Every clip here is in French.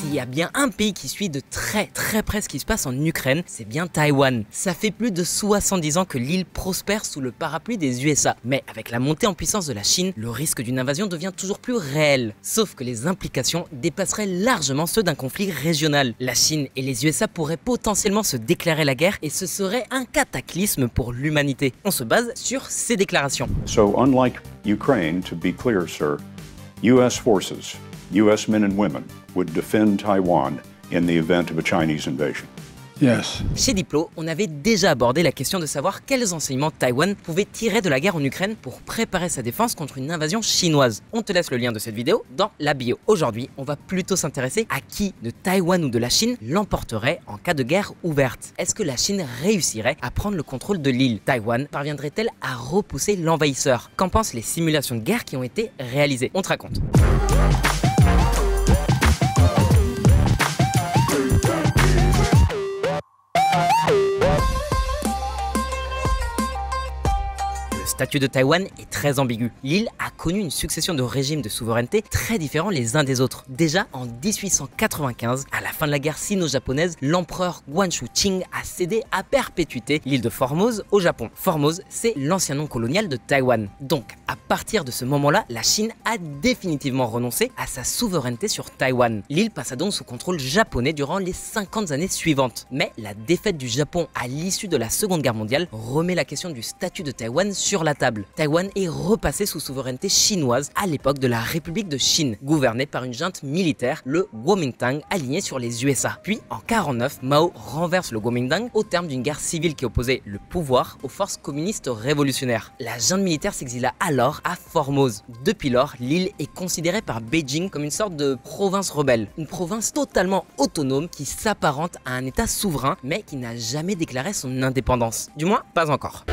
S'il y a bien un pays qui suit de très près ce qui se passe en Ukraine, c'est bien Taïwan. Ça fait plus de 70 ans que l'île prospère sous le parapluie des USA. Mais avec la montée en puissance de la Chine, le risque d'une invasion devient toujours plus réel. Sauf que les implications dépasseraient largement ceux d'un conflit régional. La Chine et les USA pourraient potentiellement se déclarer la guerre et ce serait un cataclysme pour l'humanité. On se base sur ces déclarations. So unlike Ukraine, to be clear, sir, US forces, US men and women would defend Taiwan in the event of a Chinese invasion. Yes. Chez Diplo, on avait déjà abordé la question de savoir quels enseignements Taïwan pouvait tirer de la guerre en Ukraine pour préparer sa défense contre une invasion chinoise. On te laisse le lien de cette vidéo dans la bio. Aujourd'hui, on va plutôt s'intéresser à qui de Taïwan ou de la Chine l'emporterait en cas de guerre ouverte. Est-ce que la Chine réussirait à prendre le contrôle de l'île? Taïwan parviendrait-elle à repousser l'envahisseur? Qu'en pensent les simulations de guerre qui ont été réalisées? On te raconte. Le statut de Taïwan est très ambigu. L'île a connu une succession de régimes de souveraineté très différents les uns des autres. Déjà en 1895, à la fin de la guerre sino-japonaise, l'empereur Guangxu Qing a cédé à perpétuité l'île de Formose au Japon. Formose, c'est l'ancien nom colonial de Taïwan. Donc, à partir de ce moment-là, la Chine a définitivement renoncé à sa souveraineté sur Taïwan. L'île passa donc sous contrôle japonais durant les 50 années suivantes. Mais la défaite du Japon à l'issue de la Seconde Guerre mondiale remet la question du statut de Taïwan sur la table. Taïwan est repassé sous souveraineté chinoise à l'époque de la République de Chine, gouvernée par une junte militaire, le Kuomintang, aligné sur les USA. Puis, en 1949, Mao renverse le Kuomintang au terme d'une guerre civile qui opposait le pouvoir aux forces communistes révolutionnaires. La junte militaire s'exila alors à Formose. Depuis lors, l'île est considérée par Beijing comme une sorte de province rebelle. Une province totalement autonome qui s'apparente à un état souverain, mais qui n'a jamais déclaré son indépendance. Du moins, pas encore.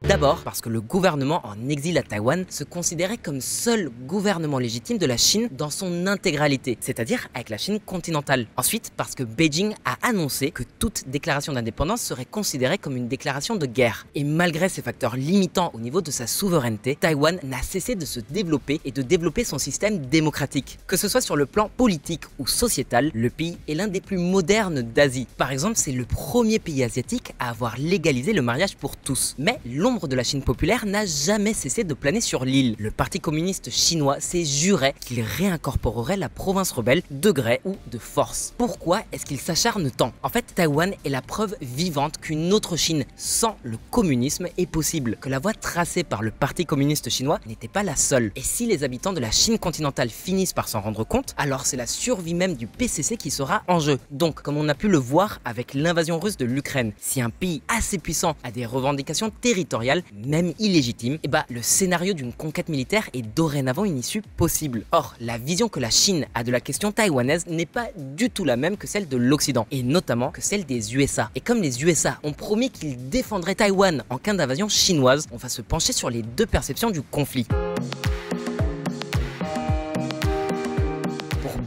D'abord parce que le gouvernement en exil à Taïwan se considérait comme seul gouvernement légitime de la Chine dans son intégralité, c'est-à-dire avec la Chine continentale. Ensuite parce que Beijing a annoncé que toute déclaration d'indépendance serait considérée comme une déclaration de guerre. Et malgré ces facteurs limitants au niveau de sa souveraineté, Taïwan n'a cessé de se développer et de développer son système démocratique. Que ce soit sur le plan politique ou sociétal, le pays est l'un des plus modernes d'Asie. Par exemple, c'est le premier pays asiatique à avoir légalisé le mariage pour tous. Mais l'ombre de la Chine populaire n'a jamais cessé de planer sur l'île. Le Parti communiste chinois s'est juré qu'il réincorporerait la province rebelle de gré ou de force. Pourquoi est-ce qu'il s'acharne tant? En fait, Taïwan est la preuve vivante qu'une autre Chine sans le communisme est possible, que la voie tracée par le Parti communiste chinois n'était pas la seule. Et si les habitants de la Chine continentale finissent par s'en rendre compte, alors c'est la survie même du PCC qui sera en jeu. Donc, comme on a pu le voir avec l'invasion russe de l'Ukraine, si un pays assez puissant a des revendications territoriales, même illégitime, et le scénario d'une conquête militaire est dorénavant une issue possible. Or, la vision que la Chine a de la question taïwanaise n'est pas du tout la même que celle de l'Occident, et notamment que celle des USA. Et comme les USA ont promis qu'ils défendraient Taïwan en cas d'invasion chinoise, on va se pencher sur les deux perceptions du conflit.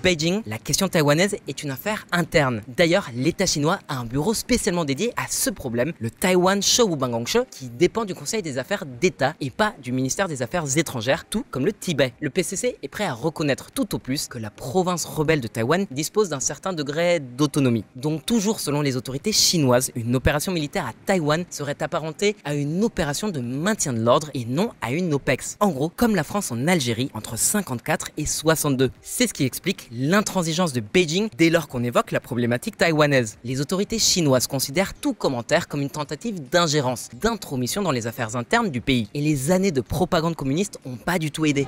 Beijing, la question taïwanaise est une affaire interne. D'ailleurs, l'État chinois a un bureau spécialement dédié à ce problème, le Taiwan Shoubangongshe, qui dépend du Conseil des affaires d'État et pas du ministère des Affaires étrangères, tout comme le Tibet. Le PCC est prêt à reconnaître tout au plus que la province rebelle de Taïwan dispose d'un certain degré d'autonomie. Donc toujours selon les autorités chinoises, une opération militaire à Taïwan serait apparentée à une opération de maintien de l'ordre et non à une OPEX. En gros, comme la France en Algérie entre 54 et 62. C'est ce qui explique l'intransigeance de Beijing dès lors qu'on évoque la problématique taïwanaise. Les autorités chinoises considèrent tout commentaire comme une tentative d'ingérence, d'intromission dans les affaires internes du pays. Et les années de propagande communiste n'ont pas du tout aidé.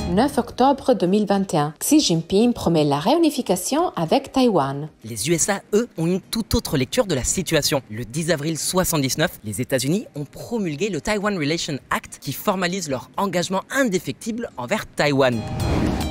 9 octobre 2021, Xi Jinping promet la réunification avec Taïwan. Les USA, eux, ont une toute autre lecture de la situation. Le 10 avril 1979, les États-Unis ont promulgué le Taiwan Relation Act qui formalise leur engagement indéfectible envers Taïwan.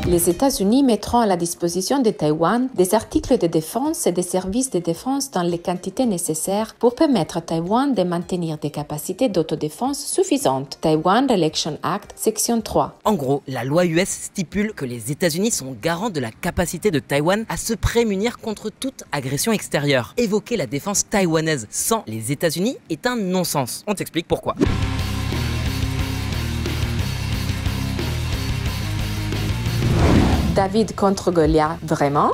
Les États-Unis mettront à la disposition de Taïwan des articles de défense et des services de défense dans les quantités nécessaires pour permettre à Taïwan de maintenir des capacités d'autodéfense suffisantes. Taiwan Relation Act, section 3. En gros, la loi US stipule que les États-Unis sont garants de la capacité de Taïwan à se prémunir contre toute agression extérieure. Évoquer la défense taïwanaise sans les États-Unis est un non-sens. On t'explique pourquoi. David contre Goliath, vraiment?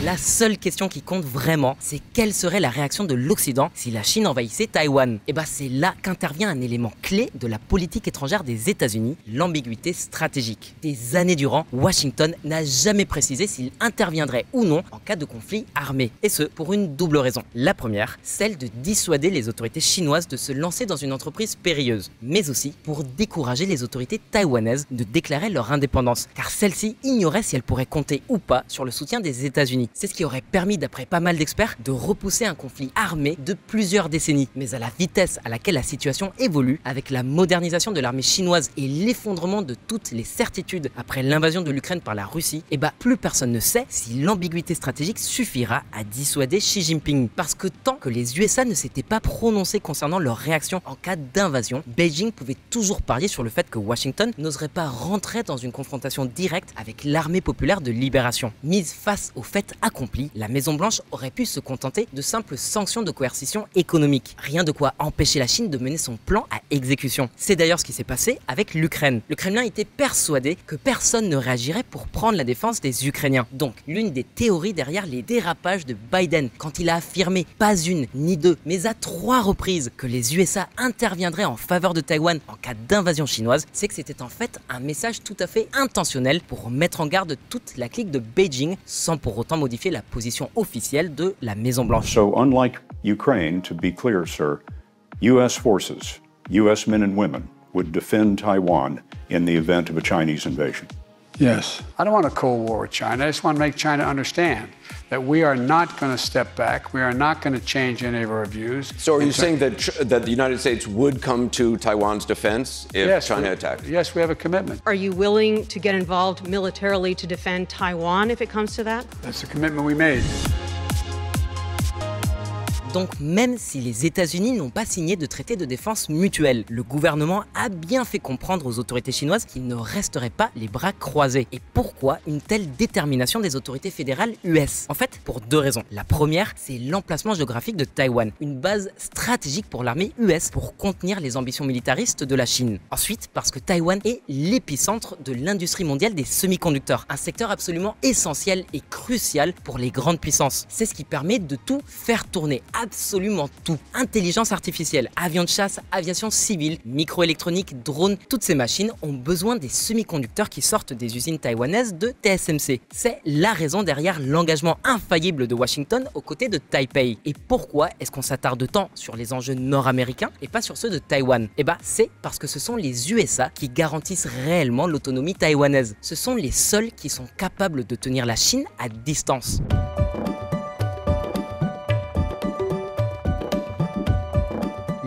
La seule question qui compte vraiment, c'est quelle serait la réaction de l'Occident si la Chine envahissait Taïwan. Et bah c'est là qu'intervient un élément clé de la politique étrangère des États-Unis, l'ambiguïté stratégique. Des années durant, Washington n'a jamais précisé s'il interviendrait ou non en cas de conflit armé. Et ce, pour une double raison. La première, celle de dissuader les autorités chinoises de se lancer dans une entreprise périlleuse, mais aussi pour décourager les autorités taïwanaises de déclarer leur indépendance, car celles-ci ignoraient si elles pourraient compter ou pas sur le soutien des États-Unis. C'est ce qui aurait permis, d'après pas mal d'experts, de repousser un conflit armé de plusieurs décennies. Mais à la vitesse à laquelle la situation évolue, avec la modernisation de l'armée chinoise et l'effondrement de toutes les certitudes après l'invasion de l'Ukraine par la Russie, et bah plus personne ne sait si l'ambiguïté stratégique suffira à dissuader Xi Jinping. Parce que tant que les USA ne s'étaient pas prononcés concernant leur réaction en cas d'invasion, Beijing pouvait toujours parier sur le fait que Washington n'oserait pas rentrer dans une confrontation directe avec l'armée populaire de libération. Mise face au fait accompli, la Maison-Blanche aurait pu se contenter de simples sanctions de coercition économique. Rien de quoi empêcher la Chine de mener son plan à exécution. C'est d'ailleurs ce qui s'est passé avec l'Ukraine. Le Kremlin était persuadé que personne ne réagirait pour prendre la défense des Ukrainiens. Donc, l'une des théories derrière les dérapages de Biden, quand il a affirmé pas une ni deux, mais à 3 reprises que les USA interviendraient en faveur de Taïwan en cas d'invasion chinoise, c'est que c'était en fait un message tout à fait intentionnel pour mettre en garde toute la clique de Beijing sans pour autant modifier la position officielle de la Maison-Blanche. So, unlike Ukraine, to be clear, sir, U.S. forces, U.S. men and women, would defend Taiwan in the event of a Chinese invasion. Yes. I don't want a Cold War with China. I just want to make China understand that we are not going to step back. We are not going to change any of our views. So are you saying that the United States would come to Taiwan's defense if China attacked? Yes, we have a commitment. Are you willing to get involved militarily to defend Taiwan if it comes to that? That's the commitment we made. Donc même si les États-Unis n'ont pas signé de traité de défense mutuel, le gouvernement a bien fait comprendre aux autorités chinoises qu'ils ne resteraient pas les bras croisés. Et pourquoi une telle détermination des autorités fédérales US? En fait, pour 2 raisons. La première, c'est l'emplacement géographique de Taïwan, une base stratégique pour l'armée US pour contenir les ambitions militaristes de la Chine. Ensuite, parce que Taïwan est l'épicentre de l'industrie mondiale des semi-conducteurs, un secteur absolument essentiel et crucial pour les grandes puissances. C'est ce qui permet de tout faire tourner, absolument tout. Intelligence artificielle, avions de chasse, aviation civile, microélectronique, drones, toutes ces machines ont besoin des semi-conducteurs qui sortent des usines taïwanaises de TSMC. C'est la raison derrière l'engagement infaillible de Washington aux côtés de Taipei. Et pourquoi est-ce qu'on s'attarde tant sur les enjeux nord-américains et pas sur ceux de Taïwan? Eh bah c'est parce que ce sont les USA qui garantissent réellement l'autonomie taïwanaise. Ce sont les seuls qui sont capables de tenir la Chine à distance.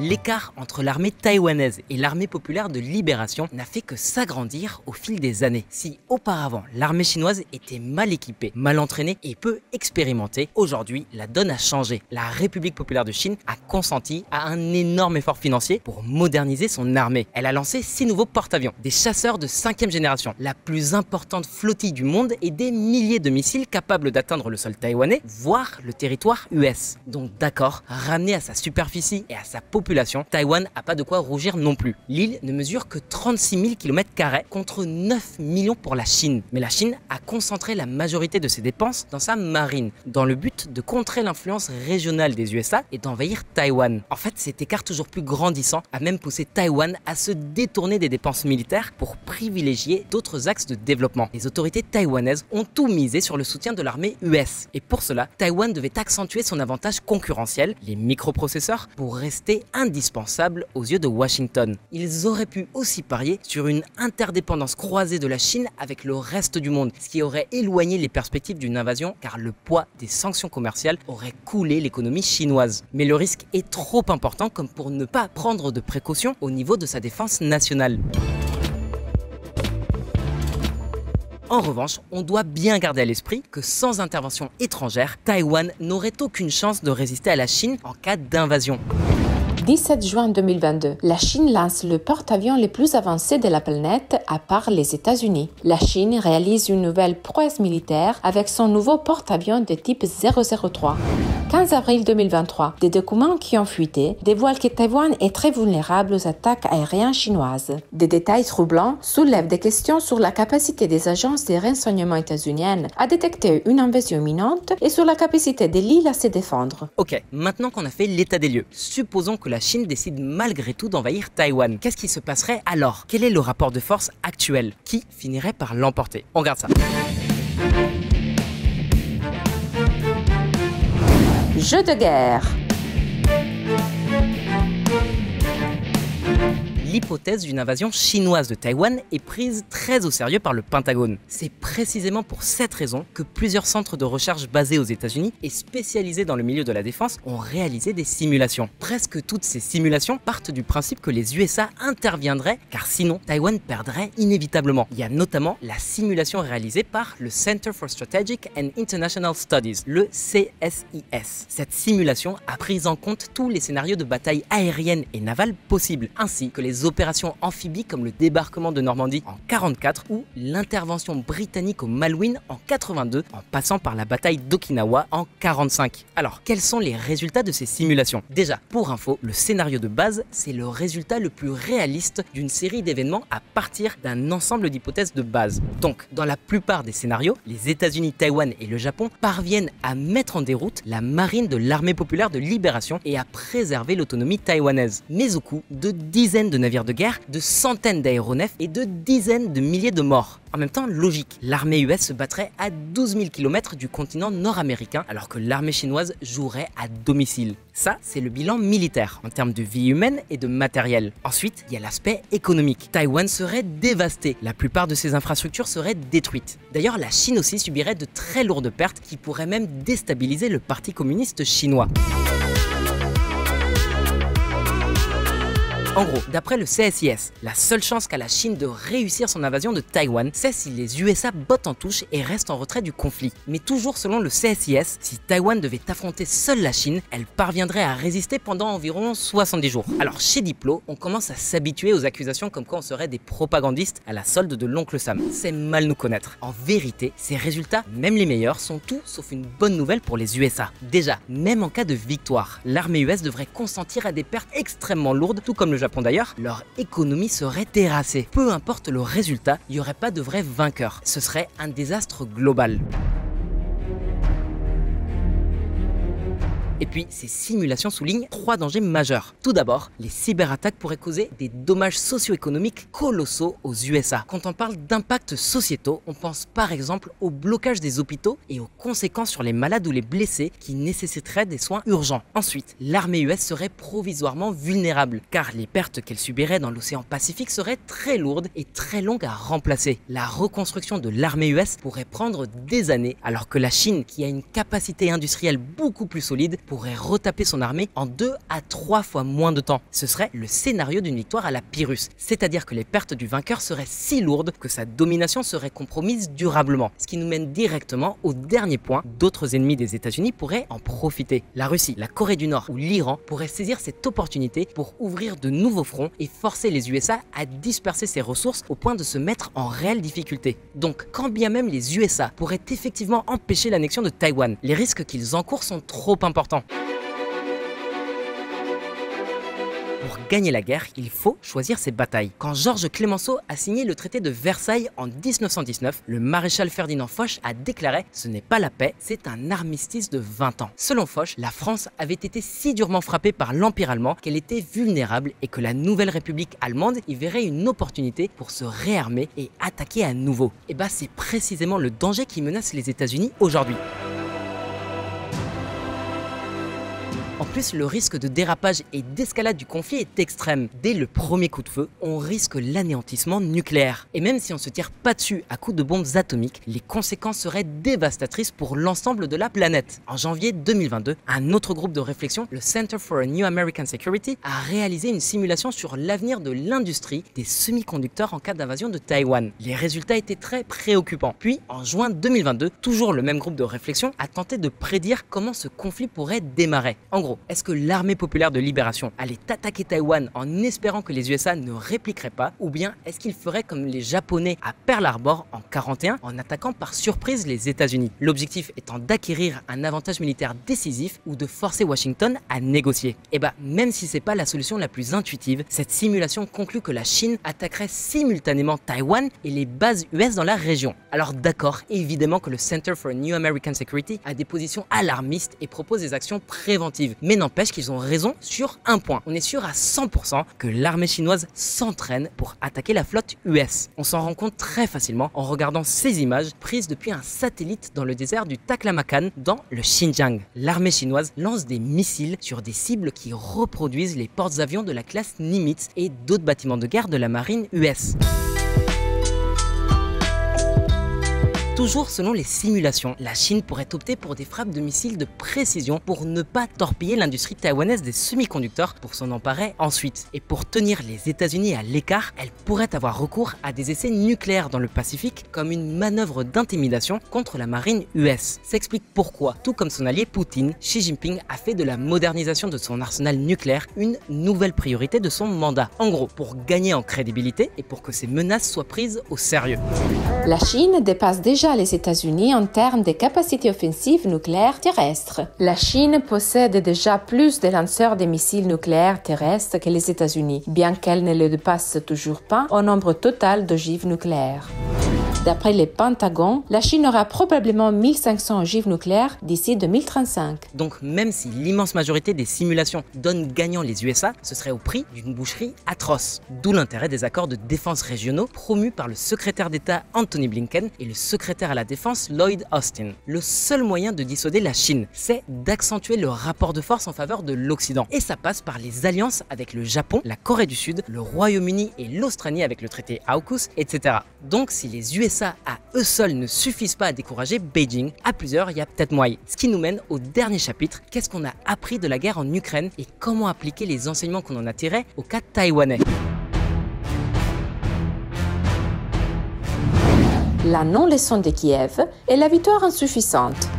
L'écart entre l'armée taïwanaise et l'armée populaire de libération n'a fait que s'agrandir au fil des années. Si auparavant l'armée chinoise était mal équipée, mal entraînée et peu expérimentée, aujourd'hui la donne a changé. La République populaire de Chine a consenti à un énorme effort financier pour moderniser son armée. Elle a lancé 6 nouveaux porte-avions, des chasseurs de 5e génération, la plus importante flottille du monde et des milliers de missiles capables d'atteindre le sol taïwanais, voire le territoire US. Donc d'accord, ramené à sa superficie et à sa population, Taïwan n'a pas de quoi rougir non plus. L'île ne mesure que 36 000 km² contre 9 millions pour la Chine. Mais la Chine a concentré la majorité de ses dépenses dans sa marine, dans le but de contrer l'influence régionale des USA et d'envahir Taïwan. En fait, cet écart toujours plus grandissant a même poussé Taïwan à se détourner des dépenses militaires pour privilégier d'autres axes de développement. Les autorités taïwanaises ont tout misé sur le soutien de l'armée US. Et pour cela, Taïwan devait accentuer son avantage concurrentiel, les microprocesseurs, pour rester indispensable aux yeux de Washington. Ils auraient pu aussi parier sur une interdépendance croisée de la Chine avec le reste du monde, ce qui aurait éloigné les perspectives d'une invasion car le poids des sanctions commerciales aurait coulé l'économie chinoise. Mais le risque est trop important comme pour ne pas prendre de précautions au niveau de sa défense nationale. En revanche, on doit bien garder à l'esprit que sans intervention étrangère, Taïwan n'aurait aucune chance de résister à la Chine en cas d'invasion. 17 juin 2022, la Chine lance le porte-avions le plus avancé de la planète à part les États-Unis. La Chine réalise une nouvelle prouesse militaire avec son nouveau porte-avions de type 003. 15 avril 2023, des documents qui ont fuité dévoilent que Taïwan est très vulnérable aux attaques aériennes chinoises. Des détails troublants soulèvent des questions sur la capacité des agences de renseignement états-uniennes à détecter une invasion imminente et sur la capacité de l'île à se défendre. Ok, maintenant qu'on a fait l'état des lieux, supposons que la Chine décide malgré tout d'envahir Taïwan. Qu'est-ce qui se passerait alors? Quel est le rapport de force actuel? Qui finirait par l'emporter? On regarde ça. Jeu de guerre. L'hypothèse d'une invasion chinoise de Taïwan est prise très au sérieux par le Pentagone. C'est précisément pour cette raison que plusieurs centres de recherche basés aux États-Unis et spécialisés dans le milieu de la défense ont réalisé des simulations. Presque toutes ces simulations partent du principe que les USA interviendraient car sinon Taïwan perdrait inévitablement. Il y a notamment la simulation réalisée par le Center for Strategic and International Studies, le CSIS. Cette simulation a pris en compte tous les scénarios de bataille aérienne et navale possibles, ainsi que les opérations amphibies comme le débarquement de Normandie en 1944 ou l'intervention britannique au Malouine en 1982 en passant par la bataille d'Okinawa en 1945. Alors, quels sont les résultats de ces simulations? Déjà, pour info, le scénario de base, c'est le résultat le plus réaliste d'une série d'événements à partir d'un ensemble d'hypothèses de base. Donc, dans la plupart des scénarios, les États-Unis, Taïwan et le Japon parviennent à mettre en déroute la marine de l'armée populaire de libération et à préserver l'autonomie taïwanaise, mais au coût de dizaines de navires de guerre, de centaines d'aéronefs et de dizaines de milliers de morts. En même temps, logique, l'armée US se battrait à 12 000 km du continent nord-américain alors que l'armée chinoise jouerait à domicile. Ça, c'est le bilan militaire en termes de vie humaine et de matériel. Ensuite, il y a l'aspect économique. Taïwan serait dévasté, la plupart de ses infrastructures seraient détruites. D'ailleurs, la Chine aussi subirait de très lourdes pertes qui pourraient même déstabiliser le Parti communiste chinois. En gros, d'après le CSIS, la seule chance qu'a la Chine de réussir son invasion de Taïwan, c'est si les USA bottent en touche et restent en retrait du conflit. Mais toujours selon le CSIS, si Taïwan devait affronter seule la Chine, elle parviendrait à résister pendant environ 70 jours. Alors chez Diplo, on commence à s'habituer aux accusations comme quoi on serait des propagandistes à la solde de l'oncle Sam. C'est mal nous connaître. En vérité, ces résultats, même les meilleurs, sont tout sauf une bonne nouvelle pour les USA. Déjà, même en cas de victoire, l'armée US devrait consentir à des pertes extrêmement lourdes, tout comme le Japon d'ailleurs, leur économie serait terrassée. Peu importe le résultat, il n'y aurait pas de vrai vainqueur. Ce serait un désastre global. Et puis, ces simulations soulignent 3 dangers majeurs. Tout d'abord, les cyberattaques pourraient causer des dommages socio-économiques colossaux aux USA. Quand on parle d'impacts sociétaux, on pense par exemple au blocage des hôpitaux et aux conséquences sur les malades ou les blessés qui nécessiteraient des soins urgents. Ensuite, l'armée US serait provisoirement vulnérable, car les pertes qu'elle subirait dans l'océan Pacifique seraient très lourdes et très longues à remplacer. La reconstruction de l'armée US pourrait prendre des années, alors que la Chine, qui a une capacité industrielle beaucoup plus solide, pourrait retaper son armée en 2 à 3 fois moins de temps. Ce serait le scénario d'une victoire à la Pyrrhus, c'est-à-dire que les pertes du vainqueur seraient si lourdes que sa domination serait compromise durablement. Ce qui nous mène directement au dernier point, d'autres ennemis des États-Unis pourraient en profiter. La Russie, la Corée du Nord ou l'Iran pourraient saisir cette opportunité pour ouvrir de nouveaux fronts et forcer les USA à disperser ses ressources au point de se mettre en réelle difficulté. Donc, quand bien même les USA pourraient effectivement empêcher l'annexion de Taïwan, les risques qu'ils encourent sont trop importants. Pour gagner la guerre, il faut choisir ses batailles. Quand Georges Clemenceau a signé le traité de Versailles en 1919, le maréchal Ferdinand Foch a déclaré « Ce n'est pas la paix, c'est un armistice de 20 ans ». Selon Foch, la France avait été si durement frappée par l'Empire allemand qu'elle était vulnérable et que la nouvelle République allemande y verrait une opportunité pour se réarmer et attaquer à nouveau. Et bah c'est précisément le danger qui menace les États-Unis aujourd'hui. En plus, le risque de dérapage et d'escalade du conflit est extrême. Dès le premier coup de feu, on risque l'anéantissement nucléaire. Et même si on ne se tire pas dessus à coups de bombes atomiques, les conséquences seraient dévastatrices pour l'ensemble de la planète. En janvier 2022, un autre groupe de réflexion, le Center for a New American Security, a réalisé une simulation sur l'avenir de l'industrie des semi-conducteurs en cas d'invasion de Taïwan. Les résultats étaient très préoccupants. Puis, en juin 2022, toujours le même groupe de réflexion a tenté de prédire comment ce conflit pourrait démarrer. En gros, gros, est-ce que l'armée populaire de libération allait attaquer Taïwan en espérant que les USA ne répliqueraient pas, ou bien est-ce qu'ils feraient comme les Japonais à Pearl Harbor en 1941 en attaquant par surprise les États-Unis? L'objectif étant d'acquérir un avantage militaire décisif ou de forcer Washington à négocier. Et bah, même si c'est pas la solution la plus intuitive, cette simulation conclut que la Chine attaquerait simultanément Taïwan et les bases US dans la région. Alors d'accord, évidemment que le Center for New American Security a des positions alarmistes et propose des actions préventives, mais n'empêche qu'ils ont raison sur un point. On est sûr à 100% que l'armée chinoise s'entraîne pour attaquer la flotte US. On s'en rend compte très facilement en regardant ces images prises depuis un satellite dans le désert du Taklamakan dans le Xinjiang. L'armée chinoise lance des missiles sur des cibles qui reproduisent les porte-avions de la classe Nimitz et d'autres bâtiments de guerre de la marine US. Toujours selon les simulations, la Chine pourrait opter pour des frappes de missiles de précision pour ne pas torpiller l'industrie taïwanaise des semi-conducteurs pour s'en emparer ensuite. Et pour tenir les États-Unis à l'écart, elle pourrait avoir recours à des essais nucléaires dans le Pacifique comme une manœuvre d'intimidation contre la marine US. Ça explique pourquoi, tout comme son allié Poutine, Xi Jinping a fait de la modernisation de son arsenal nucléaire une nouvelle priorité de son mandat. En gros, pour gagner en crédibilité et pour que ces menaces soient prises au sérieux. La Chine dépasse déjà les États-Unis en termes de capacités offensives nucléaires terrestres. La Chine possède déjà plus de lanceurs de missiles nucléaires terrestres que les États-Unis, bien qu'elle ne le dépasse toujours pas au nombre total d'ogives nucléaires. D'après le Pentagone, la Chine aura probablement 1500 ogives nucléaires d'ici 2035. Donc même si l'immense majorité des simulations donnent gagnant les USA, ce serait au prix d'une boucherie atroce. D'où l'intérêt des accords de défense régionaux promus par le secrétaire d'État Anthony Blinken et le secrétaire à la défense Lloyd Austin. Le seul moyen de dissuader la Chine, c'est d'accentuer le rapport de force en faveur de l'Occident. Et ça passe par les alliances avec le Japon, la Corée du Sud, le Royaume-Uni et l'Australie avec le traité AUKUS, etc. Donc si les USA à eux seuls ne suffisent pas à décourager Beijing, à plusieurs il y a peut-être moyen. Ce qui nous mène au dernier chapitre, qu'est-ce qu'on a appris de la guerre en Ukraine et comment appliquer les enseignements qu'on en a tirés au cas taïwanais. La non-leçon de Kiev est la victoire insuffisante.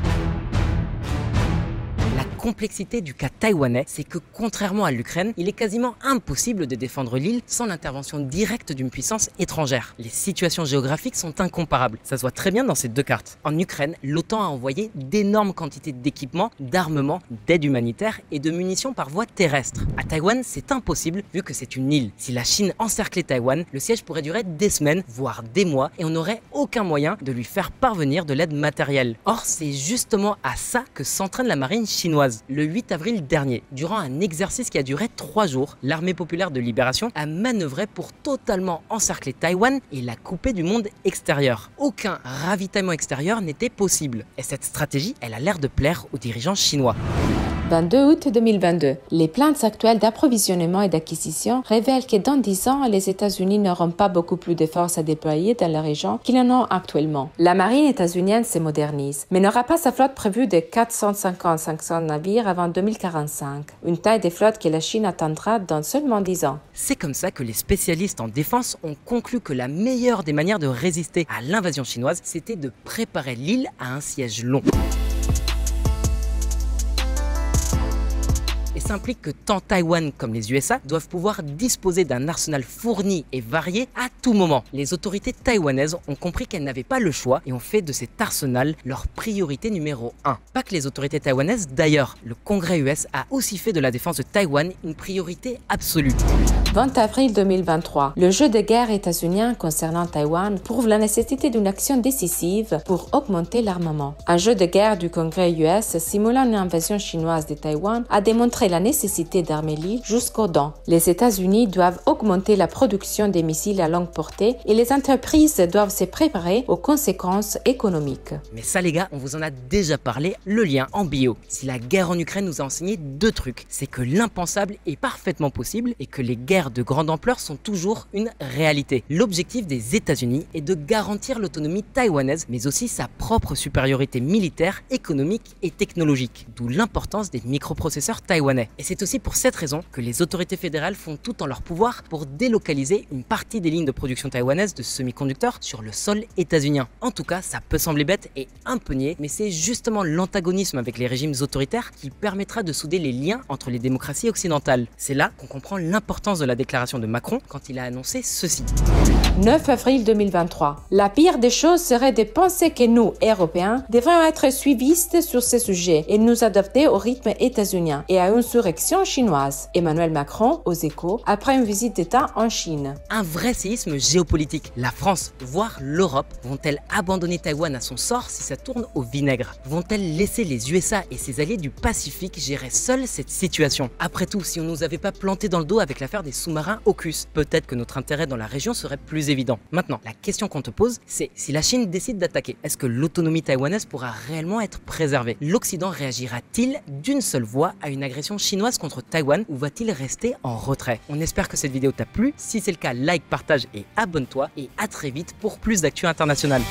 La complexité du cas taïwanais, c'est que contrairement à l'Ukraine, il est quasiment impossible de défendre l'île sans l'intervention directe d'une puissance étrangère. Les situations géographiques sont incomparables, ça se voit très bien dans ces deux cartes. En Ukraine, l'OTAN a envoyé d'énormes quantités d'équipements, d'armements, d'aide humanitaire et de munitions par voie terrestre. À Taïwan, c'est impossible vu que c'est une île. Si la Chine encerclait Taïwan, le siège pourrait durer des semaines, voire des mois, et on n'aurait aucun moyen de lui faire parvenir de l'aide matérielle. Or, c'est justement à ça que s'entraîne la marine chinoise. Le 8 avril dernier, durant un exercice qui a duré 3 jours, l'armée populaire de libération a manœuvré pour totalement encercler Taïwan et la couper du monde extérieur. Aucun ravitaillement extérieur n'était possible. Et cette stratégie, elle a l'air de plaire aux dirigeants chinois. 22 août 2022. Les plans actuels d'approvisionnement et d'acquisition révèlent que dans 10 ans, les États-Unis n'auront pas beaucoup plus de forces à déployer dans la région qu'ils en ont actuellement. La marine états-unienne se modernise, mais n'aura pas sa flotte prévue de 450-500 navires avant 2045, une taille de flotte que la Chine atteindra dans seulement 10 ans. C'est comme ça que les spécialistes en défense ont conclu que la meilleure des manières de résister à l'invasion chinoise, c'était de préparer l'île à un siège long. Et ça implique que tant Taïwan comme les USA doivent pouvoir disposer d'un arsenal fourni et varié à tout moment. Les autorités taïwanaises ont compris qu'elles n'avaient pas le choix et ont fait de cet arsenal leur priorité numéro 1. Pas que les autorités taïwanaises d'ailleurs, le Congrès US a aussi fait de la défense de Taïwan une priorité absolue. 20 avril 2023, le jeu de guerre états-unien concernant Taïwan prouve la nécessité d'une action décisive pour augmenter l'armement. Un jeu de guerre du Congrès US simulant une invasion chinoise de Taïwan a démontré la nécessité d'armer l'île jusqu'aux dents. Les États-Unis doivent augmenter la production des missiles à longue portée et les entreprises doivent se préparer aux conséquences économiques. Mais ça les gars, on vous en a déjà parlé, le lien en bio. Si la guerre en Ukraine nous a enseigné 2 trucs, c'est que l'impensable est parfaitement possible et que les guerres de grande ampleur sont toujours une réalité. L'objectif des États-Unis est de garantir l'autonomie taïwanaise, mais aussi sa propre supériorité militaire, économique et technologique, d'où l'importance des microprocesseurs taïwanais. taïwanais. Et c'est aussi pour cette raison que les autorités fédérales font tout en leur pouvoir pour délocaliser une partie des lignes de production taïwanaises de semi-conducteurs sur le sol états-unien. En tout cas, ça peut sembler bête et un peu niais, mais c'est justement l'antagonisme avec les régimes autoritaires qui permettra de souder les liens entre les démocraties occidentales. C'est là qu'on comprend l'importance de la déclaration de Macron quand il a annoncé ceci. 9 avril 2023. La pire des choses serait de penser que nous, Européens, devrions être suivistes sur ces sujets et nous adapter au rythme états-unien et à une insurrection chinoise. Emmanuel Macron, aux Échos, après une visite d'État en Chine. Un vrai séisme géopolitique. La France, voire l'Europe, vont-elles abandonner Taïwan à son sort si ça tourne au vinaigre? Vont-elles laisser les USA et ses alliés du Pacifique gérer seuls cette situation? Après tout, si on nous avait pas planté dans le dos avec l'affaire des sous-marins AUKUS, peut-être que notre intérêt dans la région serait plus évident. Maintenant, la question qu'on te pose, c'est si la Chine décide d'attaquer, est-ce que l'autonomie taïwanaise pourra réellement être préservée? L'Occident réagira-t-il d'une seule voix à une agression chinoise contre Taïwan ou va-t-il rester en retrait? On espère que cette vidéo t'a plu. Si c'est le cas, like, partage et abonne-toi. Et à très vite pour plus d'actu internationales.